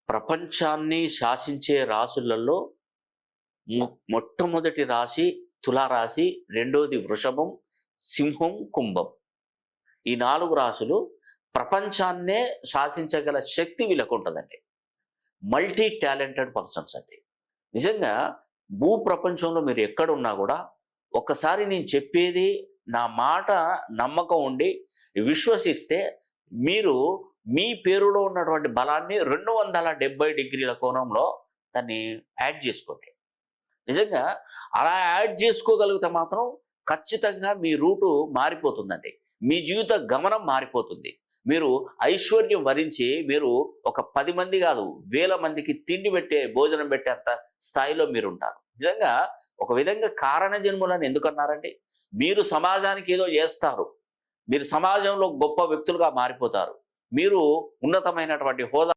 ప్రపంచాన్ని శాసించే రాసులలో మొట్టమొదటి రాశి తులారాశి, రెండోది వృషభం, సింహం, కుంభం. ఈ 4 రాశులు ప్రపంచాన్నే శాసించగల శక్తి వీళ్ళకుంటదండి. మల్టీ టాలెంటెడ్ పర్సన్స్ అండి. నిజంగా భూప్రపంచంలో మీరు ఎక్కడున్నా కూడా ఒక్కసారి నేను చెప్పేది నా మాట నమ్మకం ఉండి విశ్వసిస్తే మీరు మీ పేరులో ఉన్నటువంటి బలాన్ని 270 డిగ్రీల కోణంలో దాన్ని యాడ్ చేసుకోండి. నిజంగా అలా యాడ్ చేసుకోగలిగితే మాత్రం ఖచ్చితంగా మీ రూటు మారిపోతుందండి. మీ జీవిత గమనం మారిపోతుంది. మీరు ఐశ్వర్యం వరించి మీరు ఒక 10 మంది కాదు, 1000 మందికి తిండి పెట్టే, భోజనం పెట్టేంత స్థాయిలో మీరుంటారు. నిజంగా ఒక విధంగా కారణ జన్ములని ఎందుకన్నారండి? మీరు సమాజానికి ఏదో చేస్తారు. మీరు సమాజంలో గొప్ప వ్యక్తులుగా మారిపోతారు. మీరు ఉన్నతమైనటువంటి హోదా